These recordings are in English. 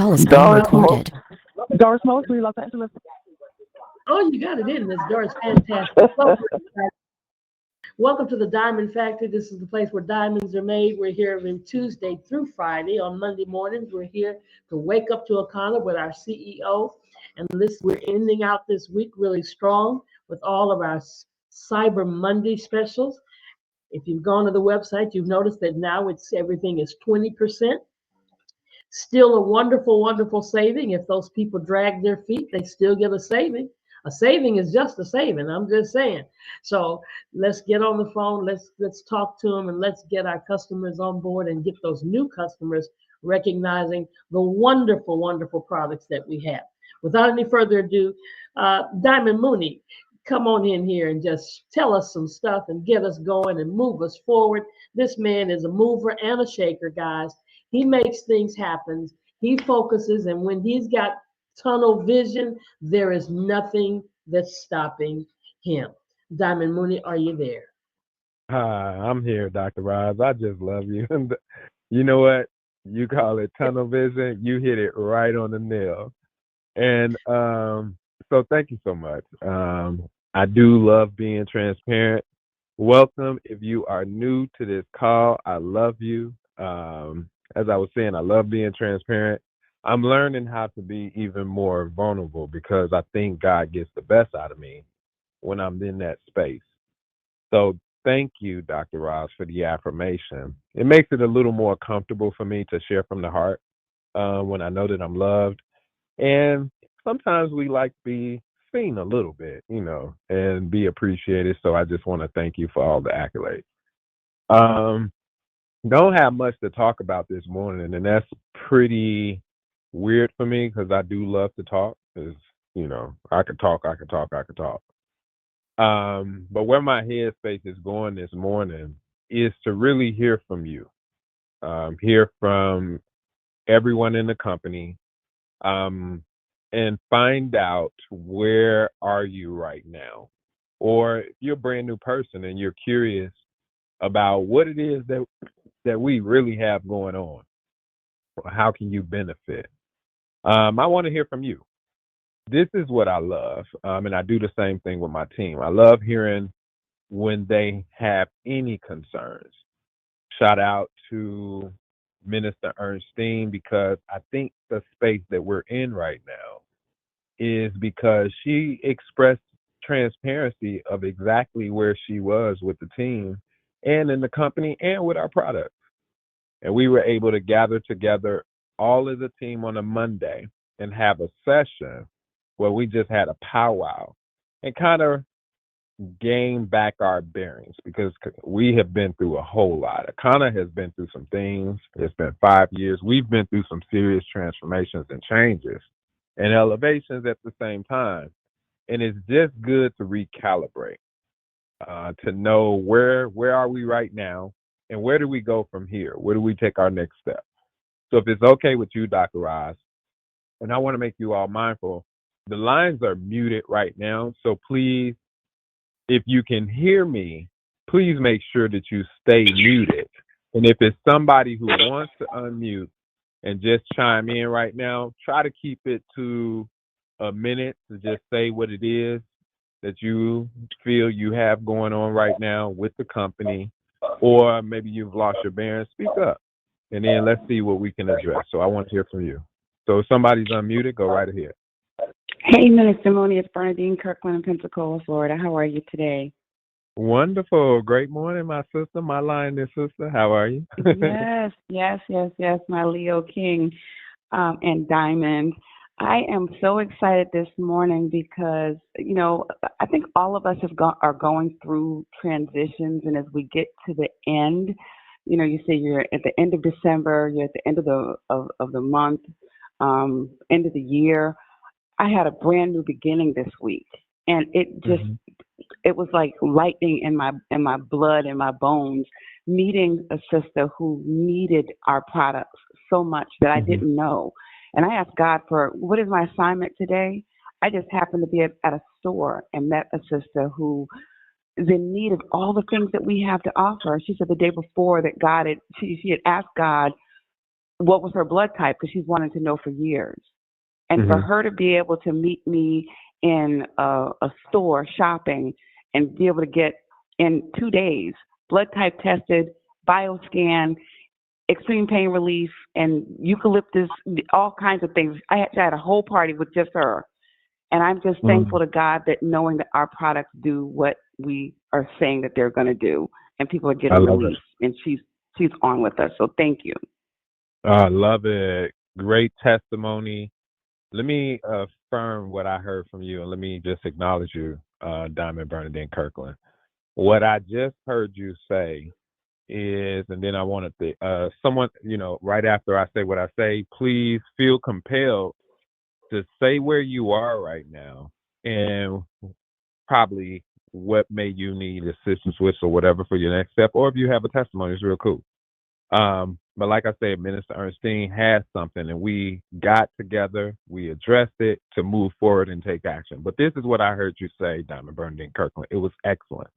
Call is being Doris Mo- recorded. Doris Mosley, Los Angeles. Oh, you got it in, Miss Doris. Fantastic. Welcome to the Diamond Factory. This is the place where diamonds are made. We're here every Tuesday through Friday. On Monday mornings, we're here to wake up to a O'Connor with our CEO. And we're ending out this week really strong with all of our Cyber Monday specials. If you've gone to the website, you've noticed that now everything is 20%. Still a wonderful, wonderful saving. If those people drag their feet, they still get a saving. A saving is just a saving. I'm just saying. So let's get on the phone. Let's talk to them and let's get our customers on board and get those new customers recognizing the wonderful, wonderful products that we have. Without any further ado, Diamond Mooney, come on in here and just tell us some stuff and get us going and move us forward. This man is a mover and a shaker, guys. He makes things happen. He focuses, and when he's got tunnel vision, there is nothing that's stopping him. Diamond Mooney, are you there? Hi, I'm here, Dr. Roz. I just love you. And you know what? You call it tunnel vision. You hit it right on the nail. And so thank you so much. I do love being transparent. Welcome. If you are new to this call, I love you. As I was saying, I love being transparent. I'm learning how to be even more vulnerable because I think God gets the best out of me when I'm in that space. So thank you, Dr. Ross, for the affirmation. It makes it a little more comfortable for me to share from the heart when I know that I'm loved. And sometimes we like to be seen a little bit, and be appreciated. So I just want to thank you for all the accolades. Don't have much to talk about this morning, and that's pretty weird for me because I do love to talk. Because I could talk, I could talk, I could talk. But where my headspace is going this morning is to really hear from you, hear from everyone in the company, and find out where are you right now, or if you're a brand new person and you're curious about what it is that we really have going on. How can you benefit? I want to hear from you. This is what I love, and I do the same thing with my team. I love hearing when they have any concerns. Shout out to Minister Ernestine because I think the space that we're in right now is because she expressed transparency of exactly where she was with the team and in the company and with our products. And we were able to gather together all of the team on a Monday and have a session where we just had a powwow and kind of gain back our bearings because we have been through a whole lot. Akana has been through some things. It's been 5 years. We've been through some serious transformations and changes and elevations at the same time. And it's just good to recalibrate, to know where are we right now and where do we go from here? Where do we take our next step? So if it's okay with you, Dr. Roz, and I want to make you all mindful, the lines are muted right now. So please, if you can hear me, please make sure that you stay muted. And if it's somebody who wants to unmute and just chime in right now, try to keep it to a minute to just say what it is that you feel you have going on right now with the company, or maybe you've lost your bearings. Speak up, and then let's see what we can address. So I want to hear from you. So if somebody's unmuted, go right ahead. Hey, Minister Mooney, it's Bernadine Kirkland in Pensacola, Florida. How are you today? Wonderful. Great morning, my sister, my lioness sister. How are you? Yes, my Leo King and Diamond. I am so excited this morning because, I think all of us are going through transitions, and as we get to the end, you say you're at the end of December, you're at the end of the month, end of the year. I had a brand new beginning this week, and it was like lightning in my blood, in my bones, meeting a sister who needed our products so much that I didn't know. And I asked God for, what is my assignment today? I just happened to be at a store and met a sister who is in need of all the things that we have to offer. She said the day before that she had asked God what was her blood type, because she's wanted to know for years. And for her to be able to meet me in a store shopping and be able to get in 2 days blood type tested, bioscan, extreme pain relief, and eucalyptus, all kinds of things. I had a whole party with just her. And I'm just thankful to God that knowing that our products do what we are saying that they're going to do, and people are getting relief. And she's on with us. So thank you. I love it. Great testimony. Let me affirm what I heard from you, and let me just acknowledge you, Diamond Bernadine Kirkland. What I just heard you say is, and then I wanted to, someone, right after I say what I say, please feel compelled to say where you are right now and probably what may you need assistance with or whatever for your next step, or if you have a testimony, it's real cool. But like I said, Minister Ernestine had something, and we got together, we addressed it to move forward and take action. But this is what I heard you say, Diamond Bernadine Kirkland. It was excellent.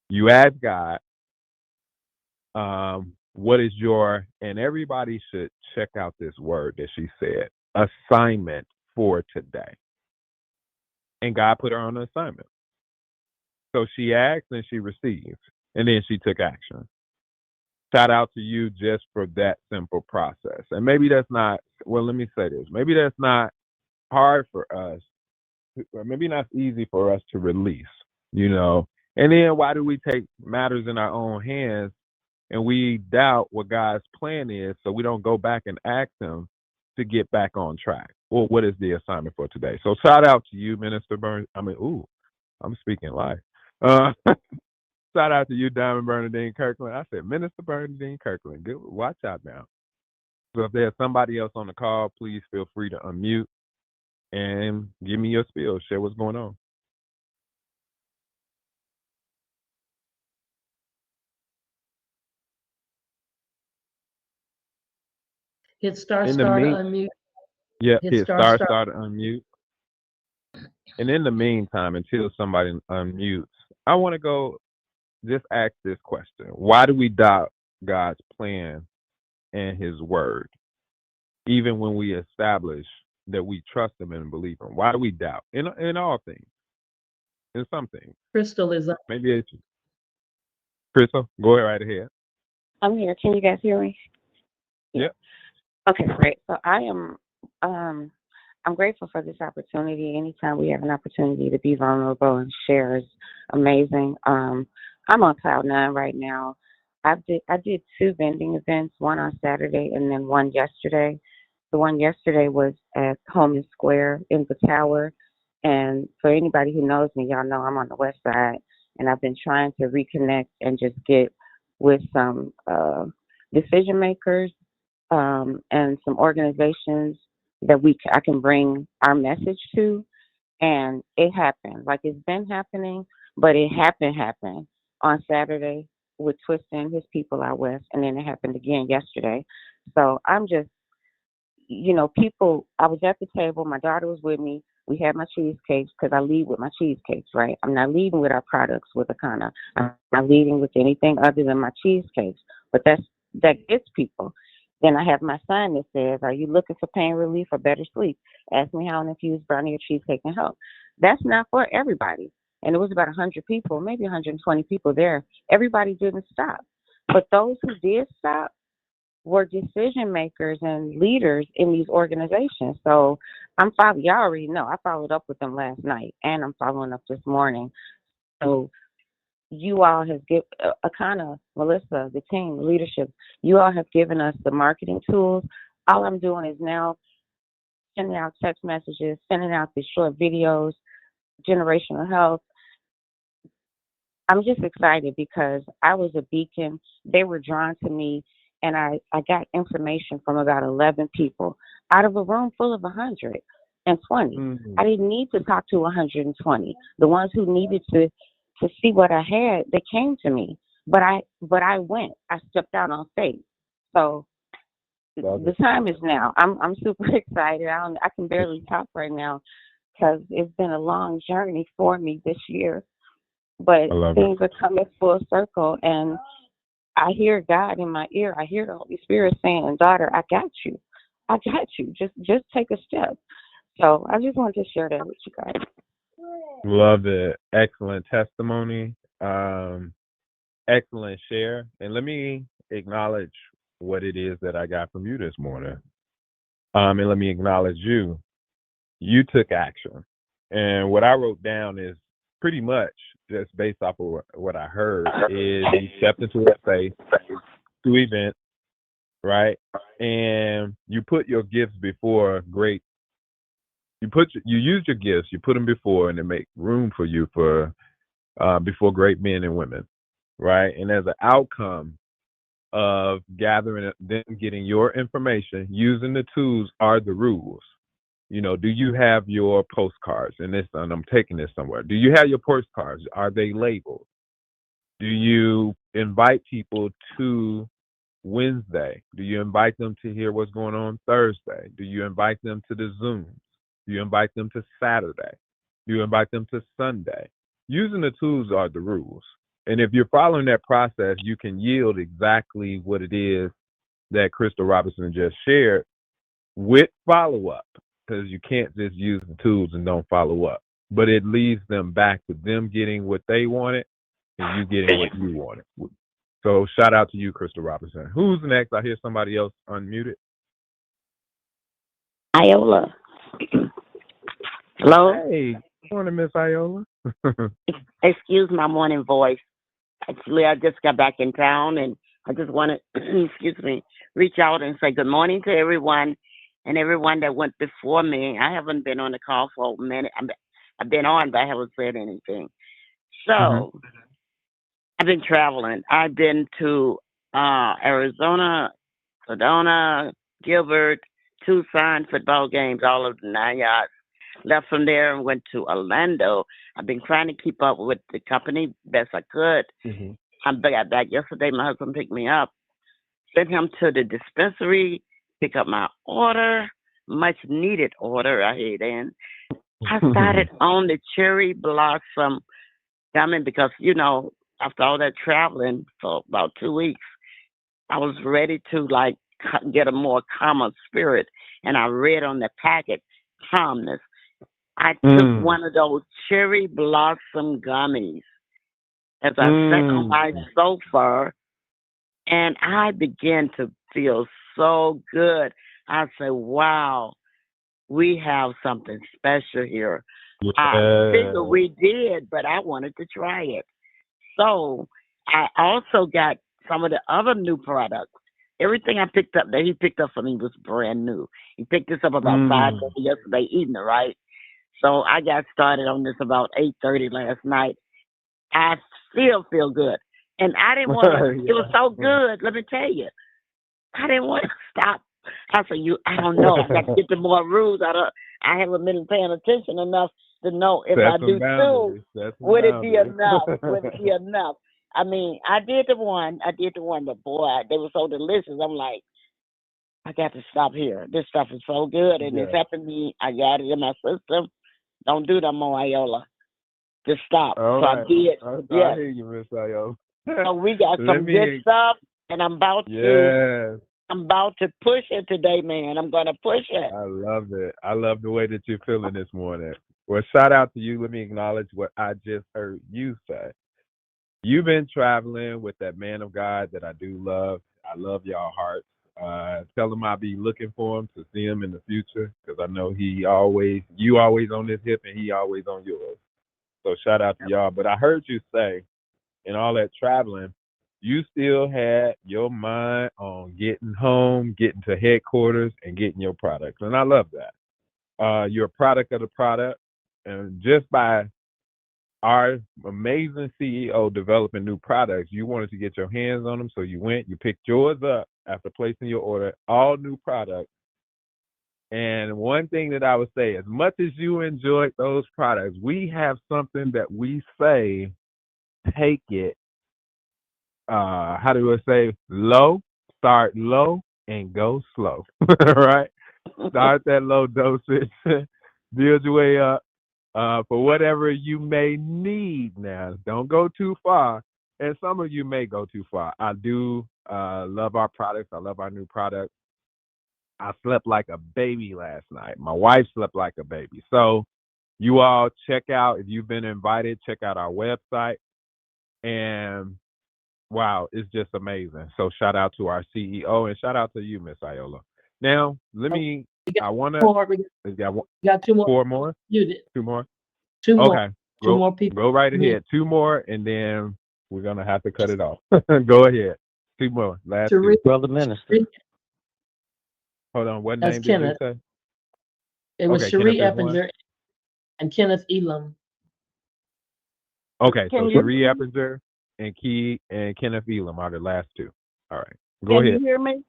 You asked God, what is your, and everybody should check out this word that she said, assignment for today. And God put her on an assignment. So she asked and she received, and then she took action. Shout out to you just for that simple process. And maybe that's not, well, let me say this. Maybe that's not hard for us, or maybe not easy for us to release, And then why do we take matters in our own hands and we doubt what God's plan is, so we don't go back and ask him to get back on track? Well, what is the assignment for today? So shout out to you, Minister Burns. I'm speaking live. Shout out to you, Diamond Bernadine Kirkland. I said, Minister Bernadine Kirkland. Good, watch out now. So if there's somebody else on the call, please feel free to unmute and give me your spiel. Share what's going on. Hit star, In the star to mean- unmute. Yeah, Hit star to unmute. And in the meantime, until somebody unmutes, I want to go just ask this question. Why do we doubt God's plan and his word, even when we establish that we trust him and believe him? Why do we doubt in all things? In some things. Crystal is up. Maybe it's Crystal. Go right ahead. I'm here. Can you guys hear me? Yeah. Okay, great. So I'm grateful for this opportunity. Anytime we have an opportunity to be vulnerable and share is amazing. I'm on cloud nine right now. I did 2 vending events, one on Saturday and then one yesterday. The one yesterday was at Holman Square in the Tower. And for anybody who knows me, y'all know I'm on the west side, and I've been trying to reconnect and just get with some decision makers and some organizations that I can bring our message to. And it happened. Like, it's been happening, but it happened on Saturday with Twista and his people out west, and then it happened again yesterday. So I'm just, I was at the table, my daughter was with me, we had my cheesecakes, because I lead with my cheesecakes, right? I'm not leading with our products with Akana. I'm not leading with anything other than my cheesecakes, but that gets people. Then I have my sign that says, are you looking for pain relief or better sleep? Ask me how an infused brownie or cheesecake can help. That's not for everybody. And it was about 100 people, maybe 120 people there. Everybody didn't stop. But those who did stop were decision makers and leaders in these organizations. So y'all already know, I followed up with them last night, and I'm following up this morning. So you all have given, Akana, Melissa, the team, the leadership, you all have given us the marketing tools. All I'm doing is now sending out text messages, sending out these short videos, generational health. I'm just excited because I was a beacon. They were drawn to me, and I got information from about 11 people out of a room full of 120. I didn't need to talk to 120. The ones who needed to see what I had, they came to me. But I went. I stepped out on faith. So the time is now. I'm super excited. I can barely talk right now because it's been a long journey for me this year. But things are coming full circle, and I hear God in my ear. I hear the Holy Spirit saying, "Daughter, I got you. I got you. Just take a step." So I just wanted to share that with you guys. Love it. Excellent testimony. Excellent share. And let me acknowledge what it is that I got from you this morning. And let me acknowledge you. You took action. And what I wrote down is pretty much just based off of what I heard is you stepped into a space, to events, right? And you put your gifts before great. You use your gifts, you put them before, and they make room for you before great men and women, right? And as an outcome of gathering them getting your information, using the tools are the rules. Do you have your postcards? And I'm taking this somewhere. Do you have your postcards? Are they labeled? Do you invite people to Wednesday? Do you invite them to hear what's going on Thursday? Do you invite them to the Zoom? Do you invite them to Saturday? Do you invite them to Sunday? Using the tools are the rules. And if you're following that process, you can yield exactly what it is that Crystal Robinson just shared with follow-up, because you can't just use the tools and don't follow up. But it leads them back to them getting what they wanted and you getting what you wanted. So shout out to you, Crystal Robinson. Who's next? I hear somebody else unmuted. Iola. Hello? Hey, good morning, Miss Iola. Excuse my morning voice. Actually, I just got back in town and I just want to, excuse me, reach out and say good morning to everyone and everyone that went before me. I haven't been on the call for a minute. I've been on, but I haven't said anything. So, I've been traveling. I've been to Arizona, Sedona, Gilbert, Tucson, football games, all of the 9 yards. Left from there and went to Orlando. I've been trying to keep up with the company best I could. I got back yesterday. My husband picked me up, sent him to the dispensary, pick up my order, much needed order. I hate it. I started on the cherry blossom gummy because, after all that traveling for about 2 weeks, I was ready to get a more calmer spirit. And I read on the packet, calmness. I took one of those cherry blossom gummies as I sat on my sofa, and I began to feel so good. I said, wow, we have something special here. I figured we did, but I wanted to try it. So I also got some of the other new products. Everything I picked up that he picked up for me was brand new. He picked this up about 5:30 yesterday evening, right? So I got started on this about 8:30 last night. I still feel good. And I didn't want to, it was so good, let me tell you. I didn't want to stop. I said, I don't know. I got to get the more rules. I haven't been paying attention enough to know if I do two, would it be enough? Would it be enough? I mean, I did the one, but boy, they were so delicious. I'm like, I got to stop here. This stuff is so good, and it's helping me. I got it in my system. Don't do that more, Iola. Just stop. All so right. I did. I hear you, Miss Iola. So we got some good stuff, and I'm about to push it today, man. I'm going to push it. I love it. I love the way that you're feeling this morning. Well, shout out to you. Let me acknowledge what I just heard you say. You've been traveling with that man of God that I do love. I love y'all hearts. Tell him I'll be looking for him to see him in the future, because I know you always on his hip and he always on yours. So shout out to y'all. But I heard you say, in all that traveling, you still had your mind on getting home, getting to headquarters, and getting your products. And I love that. You're a product of the product. And just by our amazing CEO developing new products, you wanted to get your hands on them. So you went, you picked yours up after placing your order, all new products. And one thing that I would say, as much as you enjoyed those products, we have something that we say, take it, how do I say, low, start low and go slow, right? Start that low dosage, build your way up for whatever you may need now. Don't go too far. and some of you may go too far. I do love our products. I love our new products. I slept like a baby last night. My wife slept like a baby. So you all check out, if you've been invited, check out our website. And wow, it's just amazing. So shout out to our CEO and shout out to you, Miss Iola. Now, I want to, More, we got two more. 4 more? You did 2 more? two more. Okay. Two more people. Go right Me. ahead. 2 more, and then we're going to have to cut it off. Go ahed. 2 more. Last 2. Brother Minister. Hold on. What That's name Kenneth. did you say? It was Okay, Cherie Kenneth is one. Eppinger and Kenneth Elam. Okay, so Can you- Cherie Eppinger and Kenneth Elam are the last 2. All right. Go Can ahead. you hear me?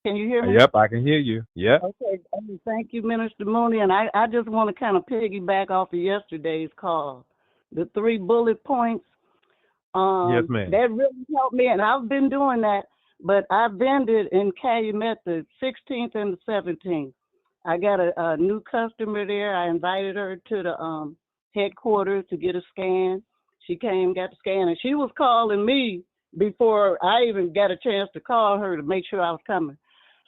Can you hear me? Yep, I can hear you. Yep. Okay, thank you, Minister Mooney. And I just want to kind of piggyback off of yesterday's call. The 3 bullet points. Yes, ma'am. That really helped me, and I've been doing that. But I vended in Calumet the 16th and the 17th. I got a new customer there. I invited her to the headquarters to get a scan. She came, got the scan, and she was calling me before I even got a chance to call her to make sure I was coming.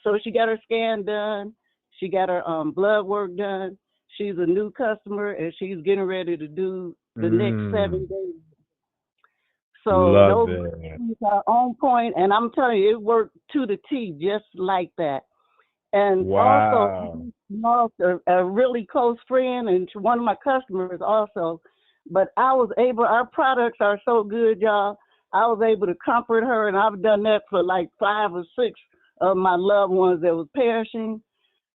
So she got her scan done. She got her blood work done. She's a new customer, and she's getting ready to do the next 7 days. So Love those it. things are on point, and I'm telling you, it worked to the T, just like that. And Wow. also, a really close friend and one of my customers also. But I was able, our products are so good, y'all. I was able to comfort her, and I've done that for like 5 or 6 of my loved ones that was perishing.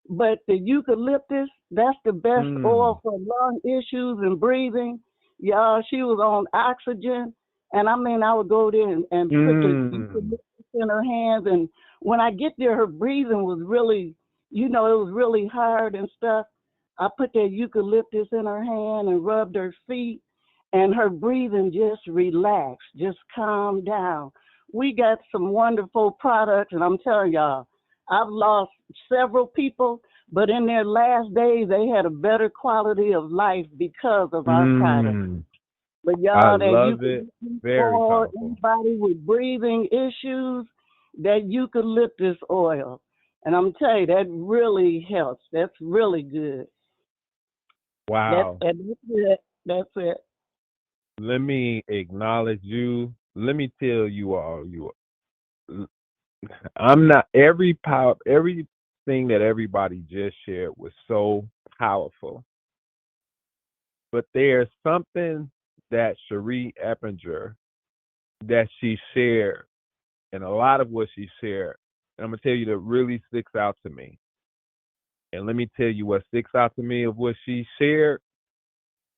But the eucalyptus, that's the best oil for lung issues and breathing. Y'all, she was on oxygen. And I mean, I would go there and put the eucalyptus in her hands. And when I get there, her breathing was really, it was really hard and stuff. I put that eucalyptus in her hand and rubbed her feet, and her breathing just relaxed, just calmed down. We got some wonderful products, and I'm telling y'all, I've lost several people, but in their last days, they had a better quality of life because of our products. But y'all, I love it. Very powerful. Anybody with breathing issues, that eucalyptus oil. And I'm telling you, that really helps. That's really good. Wow. That's it. That's it. Let me acknowledge you. Let me tell you all, I'm not everything that everybody just shared was so powerful. But there's something that Cherie Eppinger that she shared, and a lot of what she shared, and I'm gonna tell you that really sticks out to me. And let me tell you what sticks out to me of what she shared.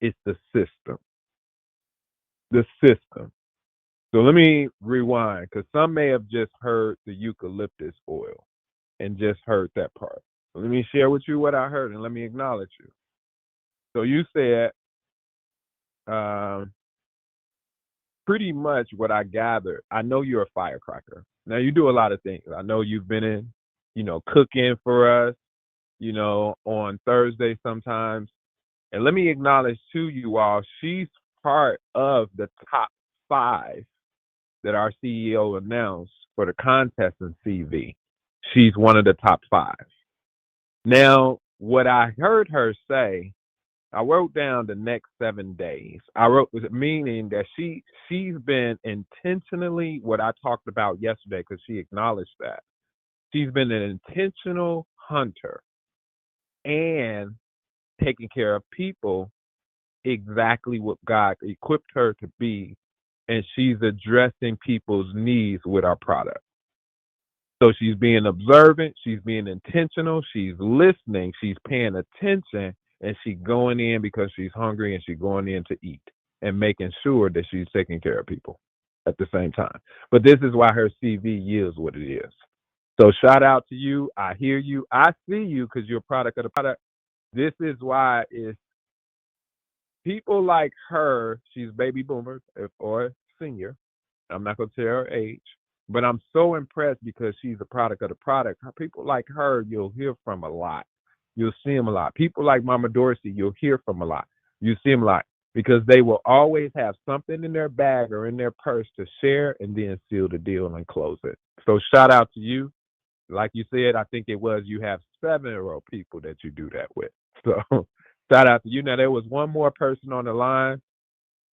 It's the system. The system. So let me rewind, because some may have just heard the eucalyptus oil and just heard that part. So let me share with you what I heard, and let me acknowledge you. So you said, pretty much what I gathered, I know you're a firecracker. Now, you do a lot of things. I know you've been in, cooking for us, on Thursday sometimes. And let me acknowledge to you all, she's part of the top 5 that our CEO announced for the contest in CV. She's one of the top 5. Now, what I heard her say, I wrote down the next 7 days. Meaning that she's been intentionally, what I talked about yesterday, because she acknowledged that. She's been an intentional hunter and taking care of people exactly what God equipped her to be. And she's addressing people's needs with our product. So she's being observant, she's being intentional, she's listening, she's paying attention, and she's going in because she's hungry, and she's going in to eat and making sure that she's taking care of people at the same time. But this is why her CV yields what it is. So shout out to you. I hear you. I see you because you're a product of the product. This is why it's people like her. She's baby boomer or senior. I'm not going to tell her age. But I'm so impressed because she's a product of the product. People like her, you'll hear from a lot. You'll see them a lot. People like Mama Dorsey, you'll hear from a lot. You see them a lot. because they will always have something in their bag or in their purse to share and then seal the deal and close it. So shout out to you. Like you said, I think it was you have several people that you do that with. So shout out to you. Now there was one more person on the line,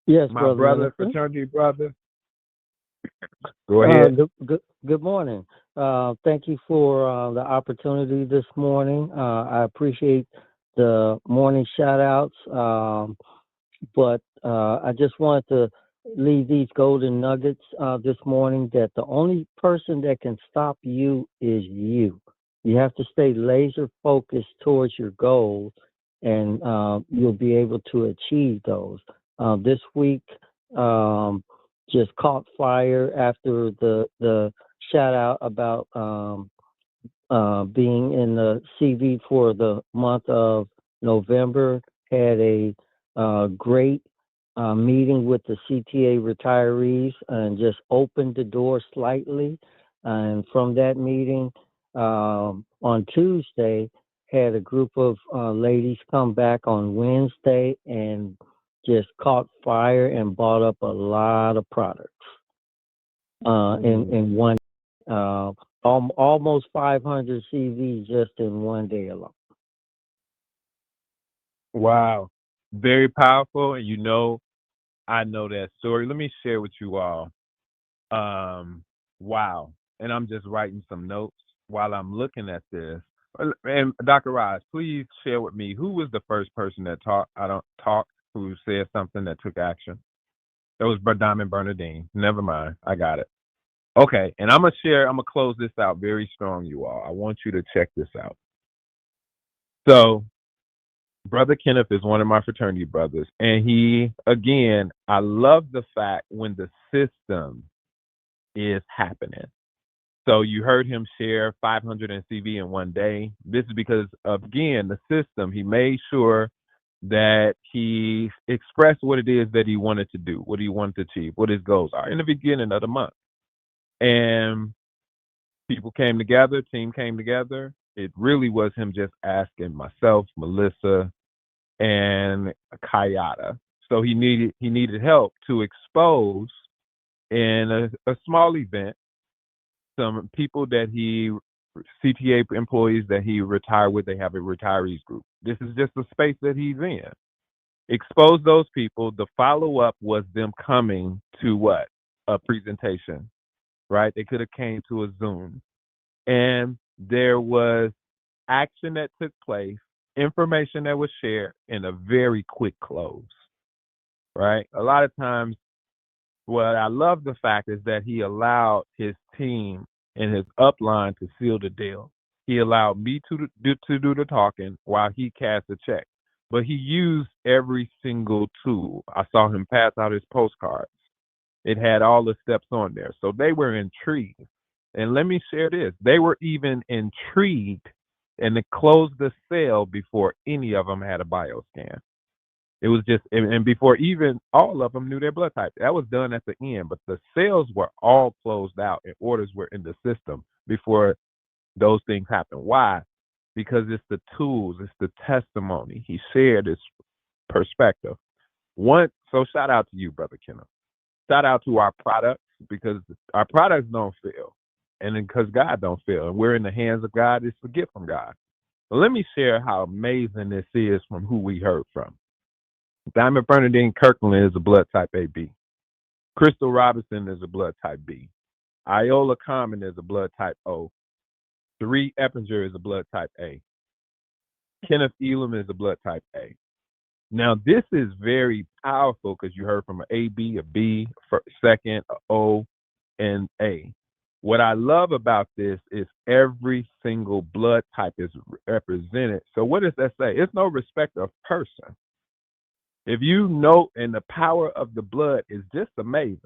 Yes, my Brother brother, Minister. fraternity brother. Go ahead. Good morning. Thank you for the opportunity this morning. I appreciate the morning shout outs. But I just wanted to leave these golden nuggets this morning that the only person that can stop you is you. You have to stay laser focused towards your goals, and you'll be able to achieve those. This week just caught fire after the shout out about being in the CV for the month of November. Had a great meeting with the CTA retirees and just opened the door slightly. And from that meeting on Tuesday, had a group of ladies come back on Wednesday and just caught fire and bought up a lot of products in one. Uh, Almost 500 CVs just in one day alone. Wow. Very powerful. And I know that story. Let me share with you all. Wow. And I'm just writing some notes while I'm looking at this. And Dr. Ross, please share with me who was the first person that who said something that took action. That was Diamond Bernadine. Never mind. I got it. Okay. And I'm going to close this out very strong, you all. I want you to check this out. So, Brother Kenneth is one of my fraternity brothers. And I love the fact when the system is happening. So you heard him share 500 in CV in one day. This is because, again, the system, he made sure that he expressed what it is that he wanted to do, what he wanted to achieve, what his goals are in the beginning of the month. And people came together, team came together. It really was him just asking myself, Melissa, and Kayada. So he needed help to expose in a small event some people that CTA employees that he retired with. They have a retirees group. This is just the space that he's in. Expose those people. The follow-up was them coming to what? A presentation, right? They could have came to a Zoom. And there was action that took place, information that was shared, in a very quick close, right? A lot of times, what I love the fact is that he allowed his team and his upline to seal the deal. He allowed me to do the talking while he cast a check. But he used every single tool. I saw him pass out his postcards. It had all the steps on there. So they were intrigued. And let me share this. They were even intrigued and they closed the sale before any of them had a bio scan. It was just, and before even all of them knew their blood type. That was done at the end, but the sales were all closed out and orders were in the system before those things happened. Why? Because it's the tools, it's the testimony. He shared his perspective. So shout out to you, Brother Kenneth. Shout out to our products, because our products don't fail. And because God don't fail. And we're in the hands of God, it's a gift from God. But let me share how amazing this is from who we heard from. Diamond Bernadine Kirkland is a blood type AB. Crystal Robinson is a blood type B. Iola Common is a blood type O. Sheree Eppinger is a blood type A. Kenneth Elam is a blood type A. Now, this is very powerful because you heard from an AB, a B, second, a O, and A. What I love about this is every single blood type is represented. So what does that say? It's no respect of person. If you know, and the power of the blood is just amazing.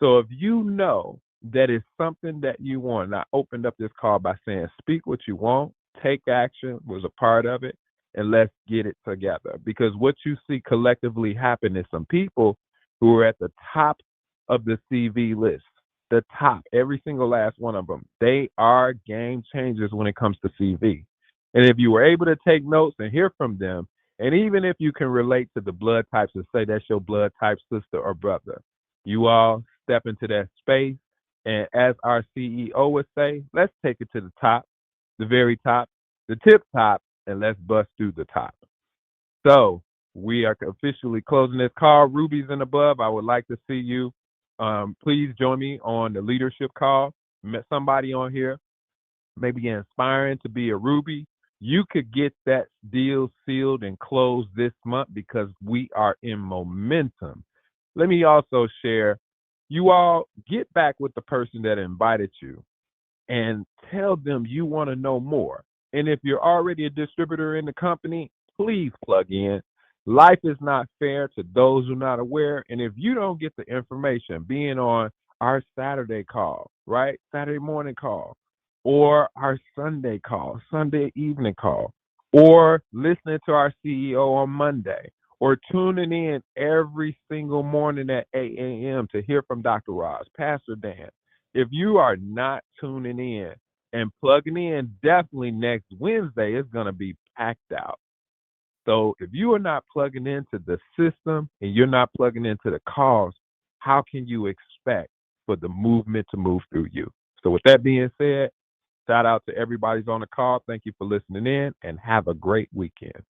So if you know that it's something that you want, and I opened up this call by saying, speak what you want, take action was a part of it, and let's get it together. Because what you see collectively happen is some people who are at the top of the CV list, the top, every single last one of them, they are game changers when it comes to CV. And if you were able to take notes and hear from them, And even if you can relate to the blood types and say that's your blood type sister or brother, you all step into that space. And as our CEO would say, let's take it to the top, the very top, the tip top, and let's bust through the top. So we are officially closing this call. Rubies and above, I would like to see you. Please join me on the leadership call. Met somebody on here, maybe inspiring to be a Ruby. You could get that deal sealed and closed this month because we are in momentum. Let me also share, you all get back with the person that invited you and tell them you want to know more. And if you're already a distributor in the company, please plug in. Life is not fair to those who are not aware. And if you don't get the information, being on our Saturday call, right? Saturday morning call, or our Sunday call, Sunday evening call, or listening to our CEO on Monday, or tuning in every single morning at 8 a.m. to hear from Dr. Ross, Pastor Dan. If you are not tuning in and plugging in, definitely next Wednesday is going to be packed out. So if you are not plugging into the system and you're not plugging into the cause, how can you expect for the movement to move through you? So with that being said, shout out to everybody's on the call. Thank you for listening in and have a great weekend.